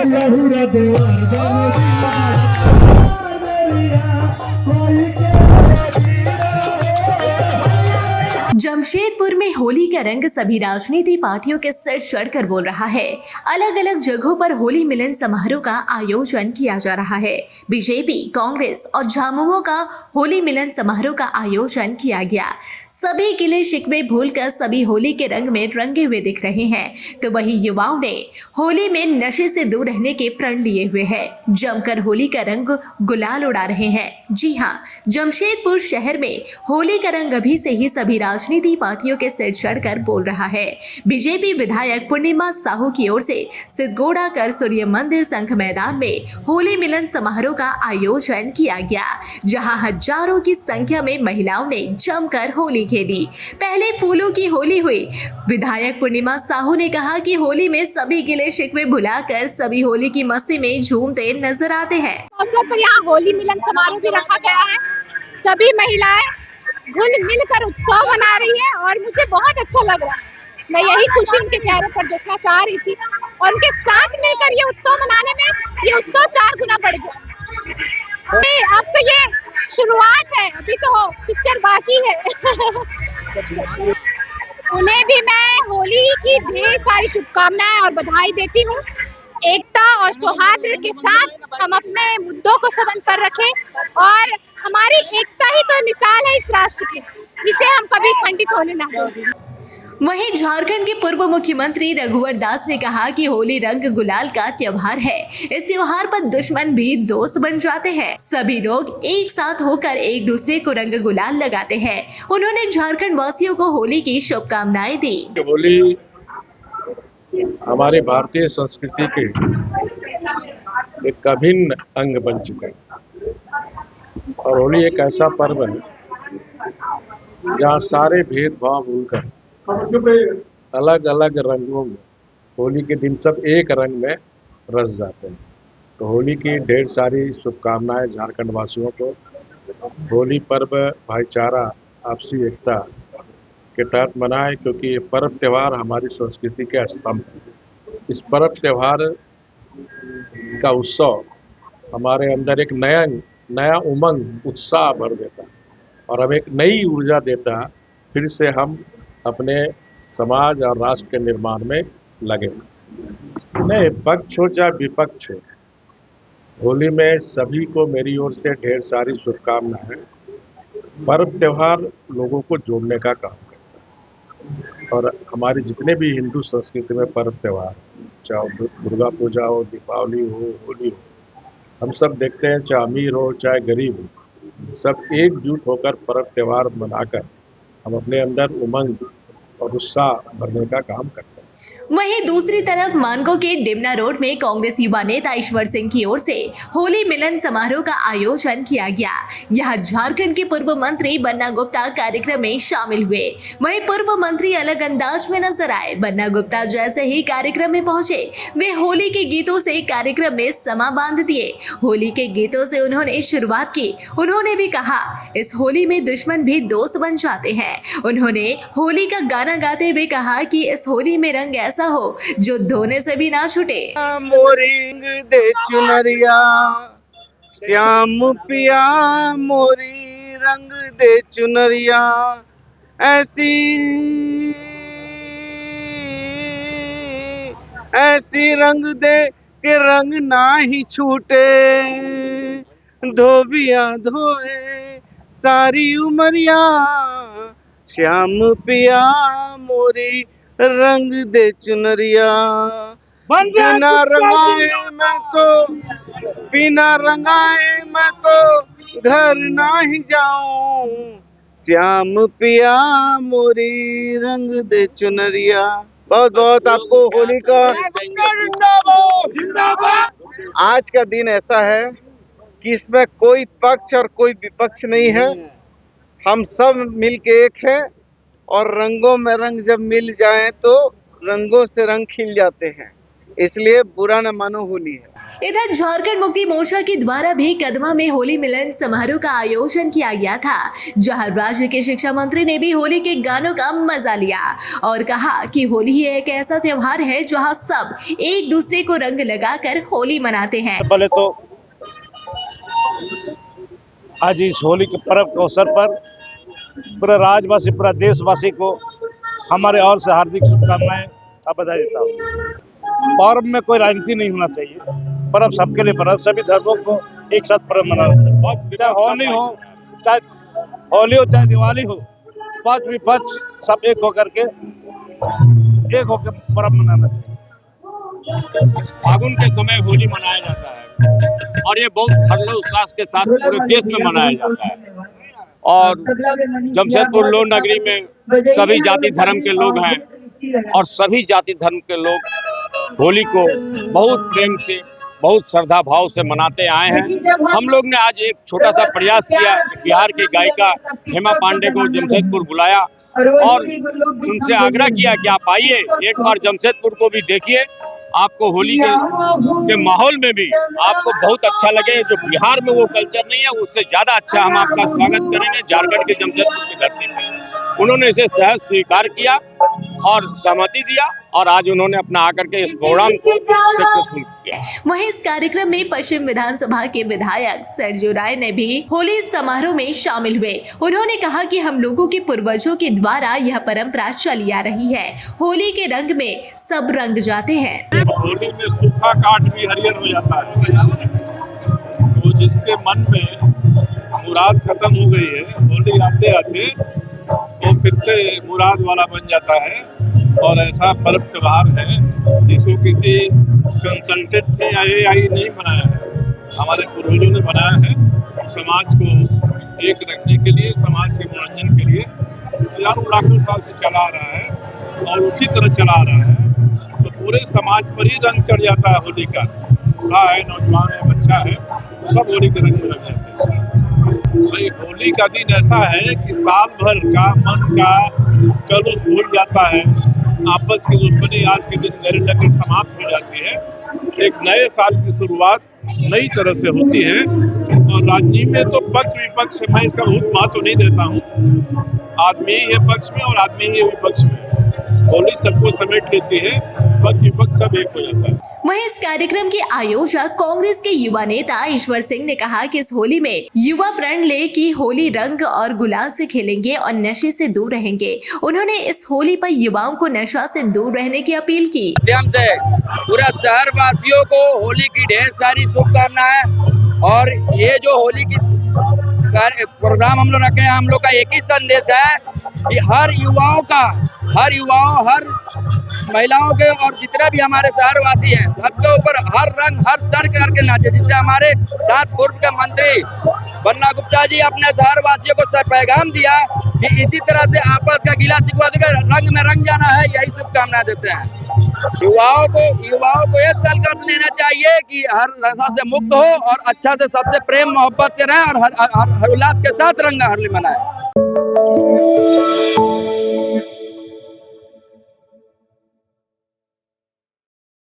लहुरा दुआर जमशेदपुर में होली का रंग सभी राजनीति पार्टियों के सिर चढ़कर बोल रहा है। अलग अलग जगहों पर होली मिलन समारोह का आयोजन किया जा रहा है। बीजेपी, कांग्रेस और झामुमो का होली मिलन समारोह का आयोजन किया गया। सभी गिले शिकवे भूलकर सभी होली के रंग में रंगे हुए दिख रहे हैं, तो वही युवाओं ने होली में नशे से दूर रहने के प्रण लिए हुए हैं। जमकर होली का रंग गुलाल उड़ा रहे हैं। जी हां, जमशेदपुर शहर में होली का रंग अभी से ही सभी राजनीति पार्टियों के सिर चढ़कर बोल रहा है। बीजेपी विधायक पूर्णिमा साहू की ओर से सिद्धगोड़ा कर सूर्य मंदिर संघ मैदान में होली मिलन समारोह का आयोजन किया गया, जहां हजारों की संख्या में महिलाओं ने जमकर होली खेली। पहले फूलों की होली हुई। विधायक पूर्णिमा साहू ने कहा कि होली में सभी गिले शिकवे भुलाकर सभी होली की मस्ती में झूमते नजर आते हैं। अवसर पर यहाँ होली मिलन समारोह भी रखा गया है। सभी महिलाएं घुल मिलकर उत्सव मना रही है और मुझे बहुत अच्छा लग रहा है। मैं यही खुशी उनके चेहरे पर देखना चाह रही थी और उनके साथ मिलकर ये उत्सव मनाने में ये उत्सव 4 गुना बढ़ गया। अब तो ये शुरुआत है, अभी तो पिक्चर बाकी है। उन्हें भी मैं होली की ढेर सारी शुभकामनाएं और बधाई देती हूँ। एकता और सौहार्द के साथ हम अपने मुद्दों को सदन पर रखें और हमारी एकता ही तो मिसाल है इस राष्ट्र की, जिसे हम कभी खंडित होने ना दें। वहीं झारखंड के पूर्व मुख्यमंत्री रघुवर दास ने कहा कि होली रंग गुलाल का त्योहार है। इस त्योहार पर दुश्मन भी दोस्त बन जाते हैं। सभी लोग एक साथ होकर एक दूसरे को रंग गुलाल लगाते हैं। उन्होंने झारखंड वासियों को होली की शुभकामनाएं दी। होली हमारी भारतीय संस्कृति के एक अभिन्न अंग बन चुका है और होली एक ऐसा पर्व है जहाँ सारे भेदभाव भूलकर अलग अलग रंगों में होली के दिन सब एक रंग में रस जाते हैं। तो होली की ढेर सारी शुभकामनाएं झारखंड वासियों को। होली पर्व भाईचारा, आपसी एकता के तहत मनाएं, क्योंकि ये पर्व त्यौहार हमारी संस्कृति के स्तंभ है। इस पर्व त्यौहार का उत्सव हमारे अंदर एक नया उमंग, उत्साह भर देता है और हमें एक नई ऊर्जा देता है। फिर से हम अपने समाज और राष्ट्र के निर्माण में लगे। नहीं, पक्ष हो चाहे विपक्ष हो, होली में सभी को मेरी ओर से ढेर सारी शुभकामनाएं। पर्व त्यौहार लोगों को जोड़ने का काम करता है और हमारी जितने भी हिंदू संस्कृति में पर्व त्यौहार, चाहे दुर्गा पूजा हो, दीपावली हो, होली हो, हम सब देखते हैं, चाहे अमीर हो चाहे गरीब हो, सब एकजुट होकर पर्व त्यौहार मनाकर हम अपने अंदर उमंग और उत्साह भरने का काम करते हैं। वहीं दूसरी तरफ मानगो के डिमना रोड में कांग्रेस युवा नेता ईश्वर सिंह की ओर से होली मिलन समारोह का आयोजन किया गया। यहां झारखंड के पूर्व मंत्री बन्ना गुप्ता कार्यक्रम में शामिल हुए। वहीं पूर्व मंत्री अलग अंदाज में नजर आए। बन्ना गुप्ता जैसे ही कार्यक्रम में पहुंचे, वे होली के गीतों से कार्यक्रम में समा बांध दिए। होली के गीतों से उन्होंने शुरुआत की। उन्होंने भी कहा, इस होली में दुश्मन भी दोस्त बन जाते हैं। उन्होंने होली का गाना गाते हुए कहा कि इस होली में रंग ऐसा हो जो धोने से भी ना छूटे। मोरिंग दे चुनरिया श्याम पिया, मोरी रंग दे चुनरिया, ऐसी रंग दे के रंग ना ही छूटे, धोबिया धोए सारी उमरिया, श्याम पिया मोरी रंग दे चुनरिया। बिना रंगाए मैं तो घर ना ही जाऊं, श्याम पिया मोरी रंग दे चुनरिया। बहुत बहुत आपको होली का आज का दिन ऐसा है कि इसमें कोई पक्ष और कोई विपक्ष नहीं है। हम सब मिलके एक हैं और रंगों में रंग जब मिल जाएं तो रंगों से रंग खिल जाते हैं। इसलिए बुरा न मानो होली है। इधर झारखंड मुक्ति मोर्चा के द्वारा भी कदमा में होली मिलन समारोह का आयोजन किया गया था, जहां राज्य के शिक्षा मंत्री ने भी होली के गानों का मजा लिया और कहा कि होली एक ऐसा त्योहार है जहां सब एक दूसरे को रंग लगाकर होली मनाते हैं। पहले तो आज इस होली के पर्व के अवसर पर पूरा राज्यवासी, पूरा देशवासी को हमारे ओर से हार्दिक शुभकामनाएं और बधाई देता हूँ। पर्व में कोई राजनीति नहीं होना चाहिए, पर्व सबके लिए पर्व, सभी धर्मों को एक साथ पर्व मनाना चाहिए। चाहे होली हो, चाहे दिवाली हो, पक्ष विपक्ष सब एक होकर पर्व मनाना चाहिए। फागुन के समय होली मनाया जाता है और ये बहुत हर्षोल्लास के साथ पूरे देश में मनाया जाता है। और जमशेदपुर लोह नगरी में सभी जाति धर्म के लोग हैं और सभी जाति धर्म के लोग होली को बहुत प्रेम से, बहुत श्रद्धा भाव से मनाते आए हैं। हम लोग ने आज एक छोटा सा प्रयास किया, बिहार की गायिका हेमा पांडे को जमशेदपुर बुलाया और उनसे आग्रह किया कि आप आइए, एक बार जमशेदपुर को भी देखिए, आपको होली के माहौल में भी आपको बहुत अच्छा लगे। जो बिहार में वो कल्चर नहीं है, उससे ज्यादा अच्छा हम आपका स्वागत करेंगे झारखंड के जमशेदपुर की धरती पे। उन्होंने इसे सहज स्वीकार किया और सहमति दिया और आज उन्होंने अपना आकर के इस प्रोग्राम को सक्सेसफुल किया। वहीं इस कार्यक्रम में पश्चिम विधानसभा के विधायक सरजू राय ने भी होली समारोह में शामिल हुए। उन्होंने कहा कि हम लोगों के पूर्वजों के द्वारा यह परंपरा चली आ रही है। होली के रंग में सब रंग जाते हैं। होली में सूखा काट भी हरियर हो जाता है, तो जिसके मन में मुराद खत्म हो गई है, होली आते आते वो फिर से मुराद वाला बन जाता है। और ऐसा पर्व त्योहार है जिसको किसी कंसल्टेंट ने आई नहीं बनाया है, हमारे पूर्वजों ने बनाया है। समाज को एक रखने के लिए, समाज के मनोरंजन के लिए हजारों लाखों साल से चला आ रहा है और उसी तरह चला आ रहा है। तो पूरे समाज पर ही रंग चढ़ जाता है होली का। बूढ़ा है, नौजवान है, बच्चा है, सब होली के रंग में लग जाते हैं। भाई होली का दिन ऐसा है कि साल भर का मन का कलुष भूल जाता है, आपस की दुश्मनी आज के दिन गले लगकर समाप्त हो जाती है। एक नए साल की शुरुआत नई तरह से होती है। और राजनीति में तो पक्ष विपक्ष, मैं इसका बहुत महत्व नहीं देता हूँ। आदमी ही है पक्ष में और आदमी ही है विपक्ष में। होली सबको समेट लेती है, पक्ष विपक्ष सब एक हो जाता है। वहीं इस कार्यक्रम के आयोजक कांग्रेस के युवा नेता ईश्वर सिंह ने कहा कि इस होली में युवा प्रण ले कि होली रंग और गुलाल से खेलेंगे और नशे से दूर रहेंगे। उन्होंने इस होली पर युवाओं को नशा से दूर रहने की अपील की। माध्यम से पूरा शहर वासियों को होली की ढेर सारी शुभकामनाएं। और ये जो होली की प्रोग्राम हम लोग रखे हैं, हम लोग का एक ही संदेश है कि हर महिलाओं के और जितने भी हमारे शहरवासी हैं, सबके ऊपर हर रंग हर चढ़ करके नाचे। जिससे हमारे साथ पूर्व के मंत्री बन्ना गुप्ता जी अपने शहरवासियों को पैगाम दिया कि इसी तरह से आपस का गिला शिकवा देकर रंग में रंग जाना है, यही शुभकामनाएं देते हैं। युवाओं को ये संकल्प लेना चाहिए कि हर नशा से मुक्त हो और अच्छा से सबसे प्रेम मोहब्बत से रहें और हर उल्लास के साथ रंग होली मनाएं।